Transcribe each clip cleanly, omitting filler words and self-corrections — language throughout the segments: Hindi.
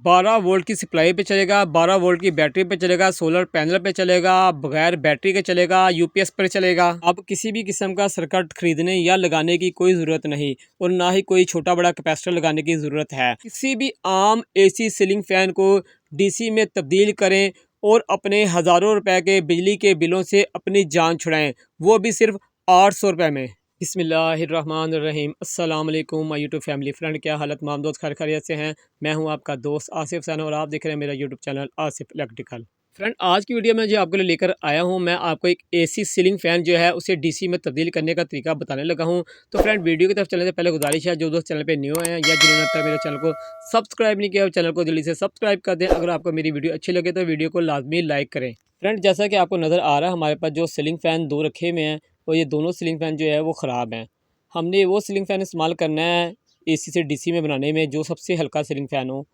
12 वोल्ट की सप्लाई पे चलेगा, 12 वोल्ट की बैटरी पे चलेगा, सोलर पैनल पे चलेगा, बगैर बैटरी के चलेगा, यूपीएस पर चलेगा। अब किसी भी किस्म का सर्किट खरीदने या लगाने की कोई ज़रूरत नहीं और ना ही कोई छोटा बड़ा कैपेसिटर लगाने की ज़रूरत है। किसी भी आम एसी सीलिंग फ़ैन को डीसी में तब्दील करें और अपने हज़ारों रुपए के बिजली के बिलों से अपनी जान छुड़ाएं, वो भी सिर्फ 800 रुपये में। बिस्मिल्लाहिर्रहमानिर्रहीम। अस्सलाम वालेकुम माय यूट्यूब फैमिली फ्रेंड, क्या हालत माम दोस्त खैरियत से हैं। मैं हूं आपका दोस्त आसिफ हुसैन और आप देख रहे हैं मेरा YouTube channel Asif electrical. Friend, आज की वीडियो में जो आपके लिए लेकर आया हूं, मैं आपको एक एसी सीलिंग फ़ैन जो है उसे डीसी में तब्दील करने का तरीका बताने लगा हूं। तो फ्रेंड, वीडियो की तरफ चलने से पहले गुजारिश है, जो दोस्त चैनल पर न्यू हैं या जिन्होंने अब तक मेरे चैनल को सब्सक्राइब नहीं किया, चैनल को जल्दी से सब्सक्राइब कर दें। अगर आपको मेरी वीडियो अच्छी लगे तो वीडियो को लाजमी लाइक करें। फ्रेंड, जैसा कि आपको नज़र आ रहा है, हमारे पास जो सीलिंग फ़ैन दो रखे हुए हैं और ये दोनों सीलिंग फ़ैन जो है वो ख़राब हैं। हमने वो सीलिंग फ़ैन इस्तेमाल करना है एसी से डीसी में बनाने में जो सबसे हल्का सीलिंग फ़ैन हो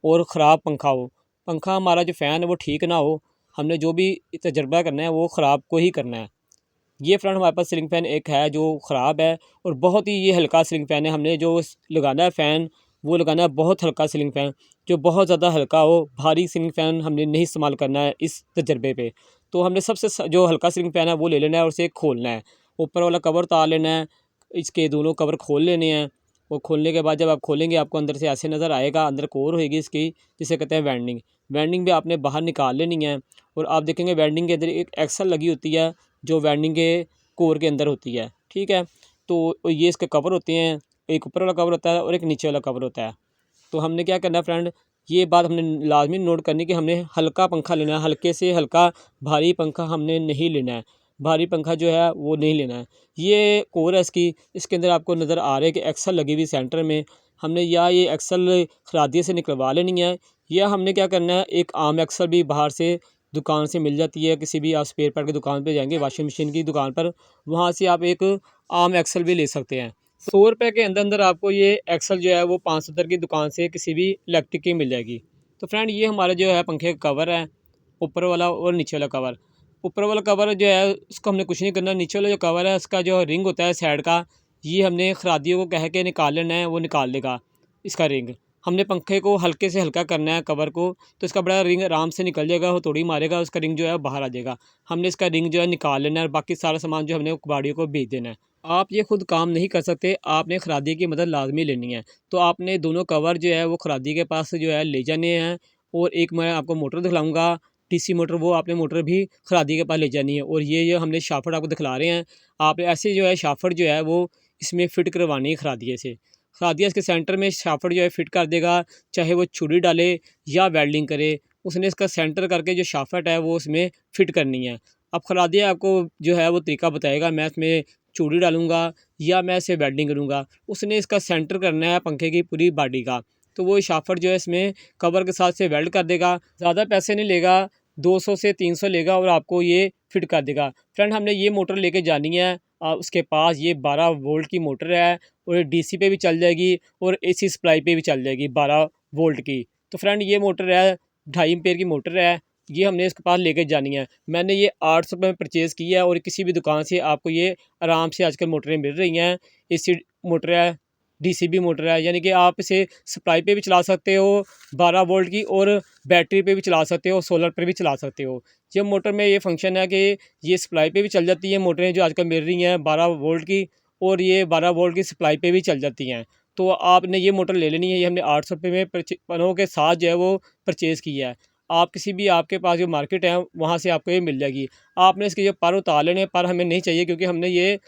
और ख़राब पंखा हो। पंखा हमारा जो फ़ैन है वो ठीक ना हो, हमने जो भी तजर्बा करना है वो ख़राब को ही करना है। ये फ्रेंड हमारे पास सीलिंग फ़ैन एक है जो ख़राब है और बहुत ही ये हल्का सीलिंग फ़ैन है। हमने जो लगाना है फ़ैन वो लगाना है बहुत हल्का सीलिंग फ़ैन, जो बहुत ज़्यादा हल्का हो। भारी सीलिंग फ़ैन हमने नहीं इस्तेमाल करना है इस तजर्बे पे। तो हमने सबसे जो हल्का सीलिंग फ़ैन है वो ले लेना है और उसे खोलना है। ऊपर वाला कवर उतार लेना है, इसके दोनों कवर खोल लेने हैं। और खोलने के बाद जब आप खोलेंगे आपको अंदर से ऐसे नज़र आएगा, अंदर कोर होएगी इसकी, जिसे कहते हैं वेंडिंग। वेंडिंग भी आपने बाहर निकाल लेनी है और आप देखेंगे वेंडिंग के अंदर एक एक्सल लगी होती है जो वेंडिंग के कोर के अंदर होती है, ठीक है। तो ये इसके कवर होते हैं, एक ऊपर वाला कवर होता है और एक नीचे वाला कवर होता है। तो हमने क्या करना है फ्रेंड, ये बात हमने लाजमी नोट करनी कि हमने हल्का पंखा लेना है, हल्के से हल्का। भारी पंखा हमने नहीं लेना है, भारी पंखा जो है वो नहीं लेना है। ये कोर है इसकी, इसके अंदर आपको नज़र आ रहा है कि एक्सल लगी हुई सेंटर में। हमने या ये एक्सल खरादिए से निकलवा लेनी है, या हमने क्या करना है, एक आम एक्सल भी बाहर से दुकान से मिल जाती है। किसी भी आप स्पेयर पार्ट की दुकान पे जाएंगे, वॉशिंग मशीन की दुकान पर, वहाँ से आप एक आम एक्सल भी ले सकते हैं। 100 रुपये के अंदर अंदर आपको ये एक्सल जो है वो 570 की दुकान से किसी भी इलेक्ट्रिक की मिल जाएगी। तो फ्रेंड, ये हमारा जो है पंखे का कवर है, ऊपर वाला और नीचे वाला कवर। ऊपर वाला कवर जो है उसको हमने कुछ नहीं करना। नीचे वाला जो कवर है उसका जो रिंग होता है साइड का, ये हमने खरादियों को कह के निकाल लेना है, वो निकाल देगा इसका रिंग। हमने पंखे को हल्के से हल्का करना है कवर को, तो इसका बड़ा रिंग आराम से निकल जाएगा, हथौड़ी मारेगा उसका रिंग जो है बाहर आ जाएगा। हमने इसका रिंग जो है निकाल लेना है और बाकी सारा सामान जो हमने कबाड़ियों को भेज देना है। आप ये खुद काम नहीं कर सकते, आपने खरादी की मदद लाजमी लेनी है। तो आपने दोनों कवर जो है वो खरादी के पास जो है ले जाने हैं। और एक मैं आपको मोटर दिखलाऊंगा, डीसी मोटर, वो आपने मोटर भी खरादी के पास ले जानी है। और ये जो हमने शाफट आपको दिखला रहे हैं, आपने ऐसे जो है शाफट जो है वो इसमें फ़िट करवानी है खरादिए से। खरादिया इसके सेंटर में शाफट जो है फ़िट कर देगा, चाहे वो छुरी डाले या वेल्डिंग करे, उसने इसका सेंटर करके जो शाफट है वो उसमें फ़िट करनी है। अब खरादिया आपको जो है वो तरीका बताएगा, मैं इसमें चूड़ी डालूँगा या मैं इसे वेल्डिंग करूँगा। उसने इसका सेंटर करना है पंखे की पूरी बॉडी का। तो वो शाफट जो है इसमें कवर के साथ से वेल्ड कर देगा, ज़्यादा पैसे नहीं लेगा, 200 से 300 लेगा और आपको ये फिट कर देगा। फ्रेंड, हमने ये मोटर लेके जानी है, उसके पास ये 12 वोल्ट की मोटर है और ये डीसी पे भी चल जाएगी और एसी सप्लाई पे भी चल जाएगी 12 वोल्ट की। तो फ्रेंड, ये मोटर है 2.5 एम्पेयर की मोटर है, ये हमने इसके पास लेके जानी है। मैंने ये 800 रुपये में परचेज़ की है और किसी भी दुकान से आपको ये आराम से आजकल मोटरें मिल रही हैं। एसी मोटर है, डीसीबी मोटर है, यानी कि आप इसे सप्लाई पे भी चला सकते हो 12 वोल्ट की, और बैटरी पे भी चला सकते हो, सोलर पर भी चला सकते हो। ये मोटर में ये फंक्शन है कि ये सप्लाई पे भी चल जाती हैं मोटरें जो आजकल मिल रही हैं 12 वोल्ट की, और ये 12 वोल्ट की सप्लाई पे भी चल जाती हैं। तो आपने ये मोटर ले लेनी है। ये हमने 800 रुपये में पनों के साथ जो है वो परचेज़ किया है। आप किसी भी आपके पास जो मार्केट है वहाँ से आपको ये मिल जाएगी। आपने इसके जो पर उतार लेने हैं, पर हमें नहीं चाहिए क्योंकि हमने ये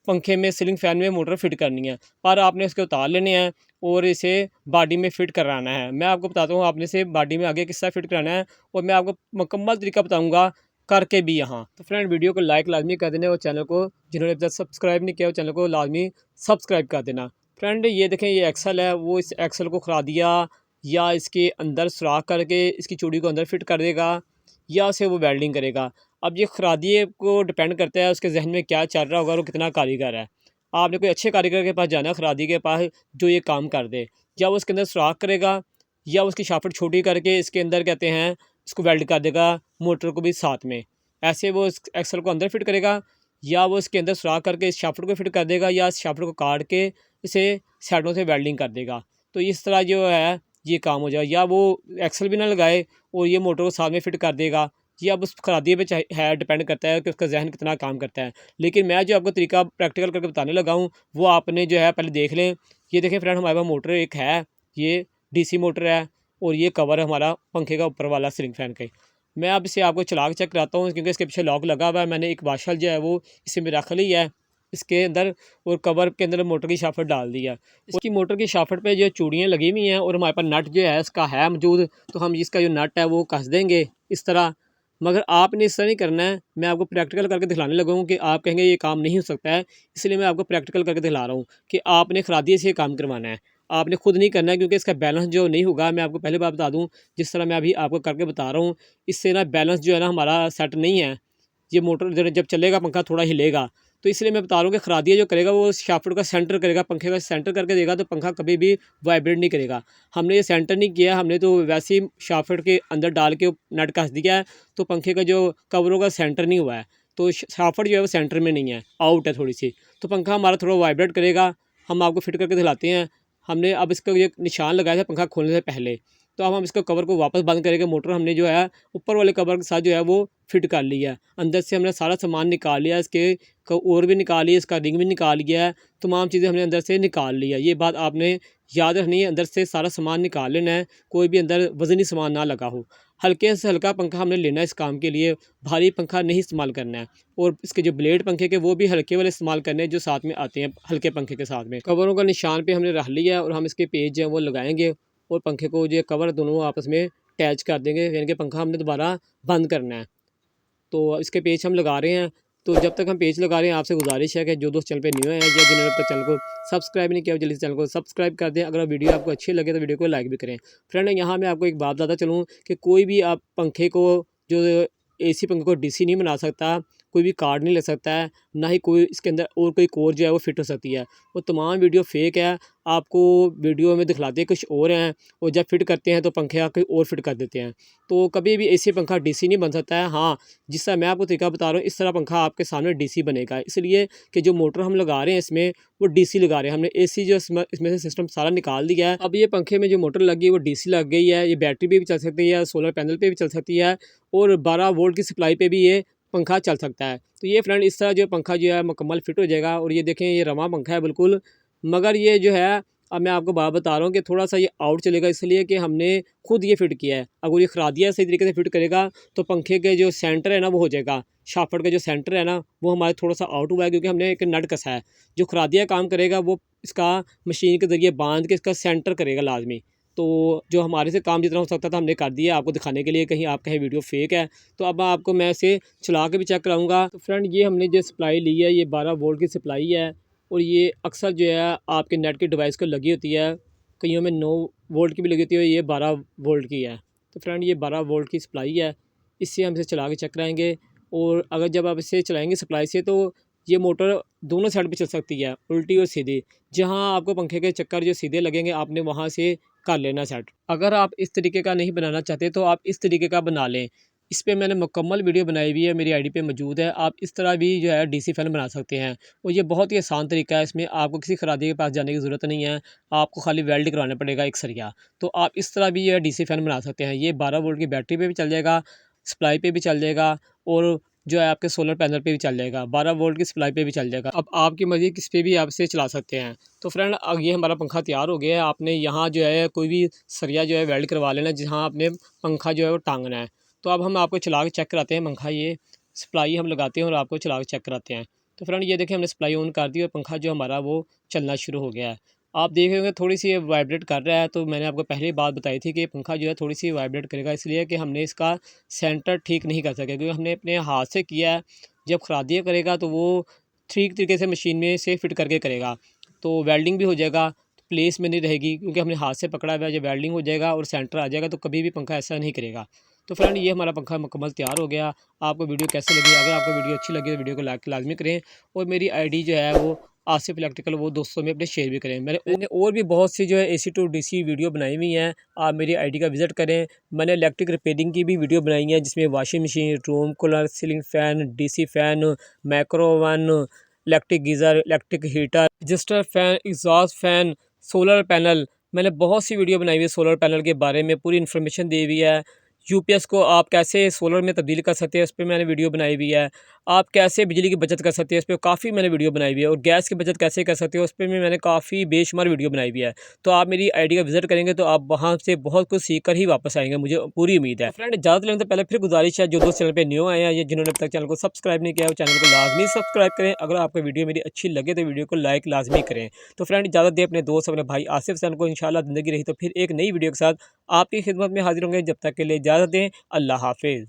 पंखे में सीलिंग फ़ैन में मोटर फिट करनी है। पर आपने इसके उतार लेने हैं और इसे बॉडी में फ़िट कराना है। मैं आपको बताता हूँ आपने इसे बॉडी में आगे किस तरह फ़िट कराना है, और मैं आपको मुकम्मल तरीका बताऊँगा करके भी यहाँ। तो फ्रेंड, वीडियो को लाइक लाजमी कर देना और चैनल को जिन्होंने अभी तक सब्सक्राइब नहीं किया वो चैनल को लाजमी सब्सक्राइब कर देना। फ्रेंड, ये देखें ये एक्सल है, वो इस एक्सल को खरा दिया या इसके अंदर सुराख करके इसकी चूड़ी को अंदर फिट कर देगा या उसे वो वेल्डिंग करेगा। अब ये खरादिए को डिपेंड करता है उसके जहन में क्या चल रहा होगा और वो कितना कारीगर है। आपने कोई अच्छे कारीगर के पास जाना है खरादी के पास जो ये काम कर दे, या वो उसके अंदर सुराख करेगा या उसकी शाफट छोटी करके इसके अंदर कहते हैं इसको वेल्ड कर देगा मोटर को भी साथ में। ऐसे वो इस एक्सल को अंदर फिट करेगा, या वो इसके अंदर सुराख करके इस शाफट को फिट कर देगा, या इस शाफट को काट के इसे साइडों से वेल्डिंग कर देगा। तो इस तरह जो है ये काम हो जाए, या वो एक्सल भी ना लगाए और ये मोटर को साथ में फिट कर देगा। ये अब उस खरादिए पे है, डिपेंड करता है कि उसका जहन कितना काम करता है। लेकिन मैं जो आपको तरीका प्रैक्टिकल करके बताने लगा हूँ वो आपने जो है पहले देख लें। ये देखें फ्रेंड, हमारे पास मोटर एक है, ये डीसी मोटर है और ये कवर है हमारा पंखे का ऊपर वाला सीलिंग फैन के। मैं अब इसे आपको चला के चेक कराता हूँ, क्योंकि इसके पीछे लॉक लगा हुआ है। मैंने एक वाशल जो है वो इसे में रख ली है इसके अंदर, और कवर के अंदर मोटर की शाफ्ट डाल दी है। इसकी मोटर की शाफ्ट पे जो चूड़ियाँ लगी हुई हैं और हमारे पास नट जो है इसका है मौजूद, तो हम इसका जो नट है वो कस देंगे इस तरह। मगर आपने इस तरह नहीं करना है, मैं आपको प्रैक्टिकल करके दिखाने लगा हूँ कि आप कहेंगे ये काम नहीं हो सकता है, इसलिए मैं आपको प्रैक्टिकल करके दिखला रहा हूँ कि आपने खरादिए से काम करवाना है। आपने खुद नहीं करना है, क्योंकि इसका बैलेंस जो नहीं होगा, मैं आपको पहले बात बता दूँ, जिस तरह मैं अभी आपको करके बता रहा हूँ, इससे ना बैलेंस जो है ना हमारा सेट नहीं है। ये मोटर जब चलेगा पंखा थोड़ा हिलेगा, तो इसलिए मैं बता रहा हूँ कि खरादिया जो करेगा वो शाफ्ट का सेंटर करेगा, पंखे का सेंटर करके देगा, तो पंखा कभी भी वाइब्रेट नहीं करेगा। हमने ये सेंटर नहीं किया, हमने तो वैसे ही शाफ्ट के अंदर डाल के नट कस दिया है, तो पंखे का जो कवरों का सेंटर नहीं हुआ है, तो शाफ्ट जो है वो सेंटर में नहीं है, आउट है थोड़ी सी, तो पंखा हमारा थोड़ा वाइब्रेट करेगा। हम आपको फिट करके दिलाते हैं। हमने अब इसका ये निशान लगाया था पंखा खोलने से पहले, तो अब हम इसका कवर को वापस बंद करेंगे। मोटर हमने जो है ऊपर वाले कवर के साथ जो है वो फिट कर लिया है। अंदर से हमने सारा सामान निकाल लिया, इसके और भी निकाल लिया, इसका रिंग भी निकाल लिया है, तमाम चीज़ें हमने अंदर से निकाल लिया। ये बात आपने याद रखनी है, अंदर से सारा सामान निकाल लेना है, कोई भी अंदर वजनी सामान ना लगा हो। हल्के से हल्का पंखा हमने लेना है इस काम के लिए, भारी पंखा नहीं इस्तेमाल करना है। और इसके जो ब्लेड पंखे के वो भी हल्के वाले इस्तेमाल करने हैं, जो साथ में आते हैं हल्के पंखे के साथ में। कवरों का निशान पे हमने रख लिया है और हम इसके पेज जो है वो लगाएंगे और पंखे को जो कवर दोनों आपस में अटैच कर देंगे, यानी कि पंखा हमने दोबारा बंद करना है। तो इसके पेज हम लगा रहे हैं। तो जब तक हम पेज लगा रहे हैं, आपसे गुजारिश है कि जो दोस्त चैनल पे न्यू हैं या जिन्होंने अब तक चैनल को सब्सक्राइब नहीं किया, जल्दी से चैनल को सब्सक्राइब कर दें। अगर वीडियो आपको अच्छी लगे तो वीडियो को लाइक भी करें। फ्रेंड, यहाँ मैं आपको एक बात बताता चलूँ कि कोई भी आप पंखे को, जो एसी पंखे को डीसी नहीं बना सकता, कोई भी कार्ड नहीं ले सकता है, ना ही कोई इसके अंदर और कोई कोर जो है वो फिट हो सकती है। वो तमाम वीडियो फेक है। आपको वीडियो में दिखलाते कुछ और हैं और जब फिट करते हैं तो पंखे आके और फिट कर देते हैं। तो कभी भी एसी पंखा डीसी नहीं बन सकता है। हाँ, जिस तरह मैं आपको तरीका बता रहा हूँ, इस तरह पंखा आपके सामने डीसी बनेगा, इसलिए कि जो मोटर हम लगा रहे हैं इसमें वो डीसी लगा रहे हैं। हमने एसी जो इसमें से सिस्टम सारा निकाल दिया है। अब ये पंखे में जो मोटर लगी है वो डीसी लग गई है। ये बैटरी पे भी चल सकती है, सोलर पैनल पे भी चल सकती है और 12 वोल्ट की सप्लाई पे भी ये पंखा चल सकता है। तो ये फ्रेंड, इस तरह जो पंखा जो है मुकम्मल फिट हो जाएगा। और ये देखें, ये रवां पंखा है बिल्कुल, मगर ये जो है, अब मैं आपको बात बता रहा हूँ कि थोड़ा सा ये आउट चलेगा, इसलिए कि हमने खुद ये फिट किया है। अगर ये खरादिया सही तरीके से फिट करेगा तो पंखे के जो सेंटर है ना वो हो जाएगा। शाफ्ट का जो सेंटर है ना वो हमारे थोड़ा सा आउट हुआ है, क्योंकि हमने एक नट कसा है। जो खरादिया काम करेगा वो इसका मशीन के ज़रिए बांध के इसका सेंटर करेगा लाजमी। तो जो हमारे से काम जितना हो सकता था हमने कर दिया आपको दिखाने के लिए, कहीं आप कहें वीडियो फेक है। तो अब आपको मैं इसे चला के भी चेक कराऊंगा। तो फ्रेंड, ये हमने जो सप्लाई ली है ये 12 वोल्ट की सप्लाई है, और ये अक्सर जो है आपके नेट के डिवाइस को लगी होती है। कईयों में 9 वोल्ट की भी लगी होती है, ये 12 वोल्ट की है। तो फ्रेंड, ये 12 वोल्ट की सप्लाई है, इससे हम इसे चला के चेक कराएँगे। और अगर जब आप इसे चलाएँगे सप्लाई से, तो ये मोटर दोनों साइड पे चल सकती है, उल्टी और सीधी। जहाँ आपको पंखे के चक्कर जो सीधे लगेंगे आपने वहाँ से कर लेना सेट। अगर आप इस तरीके का नहीं बनाना चाहते तो आप इस तरीके का बना लें। इस पे मैंने मुकम्मल वीडियो बनाई हुई है, मेरी आईडी पे मौजूद है। आप इस तरह भी जो है डीसी फैन बना सकते हैं, और ये बहुत ही आसान तरीका है। इसमें आपको किसी खरादी के पास जाने की ज़रूरत नहीं है, आपको खाली वेल्ड करवाना पड़ेगा एक सरिया। तो आप इस तरह भी ये डीसी फैन बना सकते हैं। ये 12 वोल्ट की बैटरी पे भी चल जाएगा, सप्लाई पे भी चल जाएगा, और जो है आपके सोलर पैनल पे भी चल जाएगा, 12 वोल्ट की सप्लाई पे भी चल जाएगा। अब आपकी मर्ज़ी किस पे भी आप इसे चला सकते हैं। तो फ्रेंड, अब ये हमारा पंखा तैयार हो गया है। आपने यहाँ जो है कोई भी सरिया जो है वेल्ड करवा लेना, जहाँ आपने पंखा जो है वो टांगना है। तो अब हम आपको चला के चेक कराते हैं पंखा। ये सप्लाई हम लगाते हैं और आपको चला के चेक कराते हैं। तो फ्रेंड, ये देखिए, हमने सप्लाई ऑन कर दी और पंखा जो हमारा वो चलना शुरू हो गया है। आप देख रहे होंगे थोड़ी सी ये वाइब्रेट कर रहा है। तो मैंने आपको पहले बात बताई थी कि ये पंखा जो है थोड़ी सी वाइब्रेट करेगा, इसलिए कि हमने इसका सेंटर ठीक नहीं कर सके, क्योंकि हमने अपने हाथ से किया है। जब खरादिया करेगा तो वो ठीक तरीके से मशीन में से फिट करके करेगा, तो वेल्डिंग भी हो जाएगा, प्लेस में नहीं रहेगी, क्योंकि हमने हाथ से पकड़ा हुआ है। जब वेल्डिंग हो जाएगा और सेंटर आ जाएगा तो कभी भी पंखा ऐसा नहीं करेगा। तो फ्रेंड, ये हमारा पंखा मुकम्मल तैयार हो गया। आपको वीडियो कैसे लगी? अगर आपको वीडियो अच्छी लगी तो वीडियो को लाइक लाजमी करें, और मेरी आईडी जो है वो आसिफ इलेक्ट्रिकल वो दोस्तों में अपने शेयर भी करें। मैंने और भी बहुत सी जो है AC to DC वीडियो बनाई हुई हैं, आप मेरी आईडी का विज़िट करें। मैंने इलेक्ट्रिक रिपेयरिंग की भी वीडियो बनाई है, जिसमें washing machine, room cooler, ceiling fan, DC fan, micro oven, electric geyser, electric heater, register fan, exhaust fan, solar panel, मैंने बहुत सी वीडियो बनाई हुई है सोलर पैनल के बारे में, पूरी इन्फॉर्मेशन दी हुई है। यूपीएस को आप कैसे सोलर में तब्दील कर सकते हैं, उस पे मैंने वीडियो बनाई हुई है। आप कैसे बिजली की बचत कर सकते हैं, उस पे काफ़ी मैंने वीडियो बनाई हुई है। और गैस की बचत कैसे कर सकते हो, उस पे भी मैंने काफ़ी बेशुमार वीडियो बनाई हुई है। तो आप मेरी आईडी का विज़िट करेंगे तो आप वहाँ से बहुत कुछ सीख कर ही वापस आएँगे, मुझे पूरी उम्मीद है। फ्रेंड, ज़्यादा लेने से पहले फिर गुज़ारिश है, जो दोस्त चैनल पे न्यू आए हैं या जिन्होंने अब तक चैनल को सब्सक्राइब नहीं किया है, वो चैनल को लाज़मी सब्सक्राइब करें। अगर आपको वीडियो मेरी अच्छी लगे तो वीडियो को लाइक लाज़मी करें। तो फ्रेंड, इजाज़त दें अपने दोस्त, अपने भाई आसिफ सैन को। इंशाल्लाह ज़िंदगी रही तो फिर एक नई वीडियो के साथ आपकी खिदमत में हाज़िर होंगे। जब तक के लिए इजाज़त दें। अल्लाह हाफ़िज़।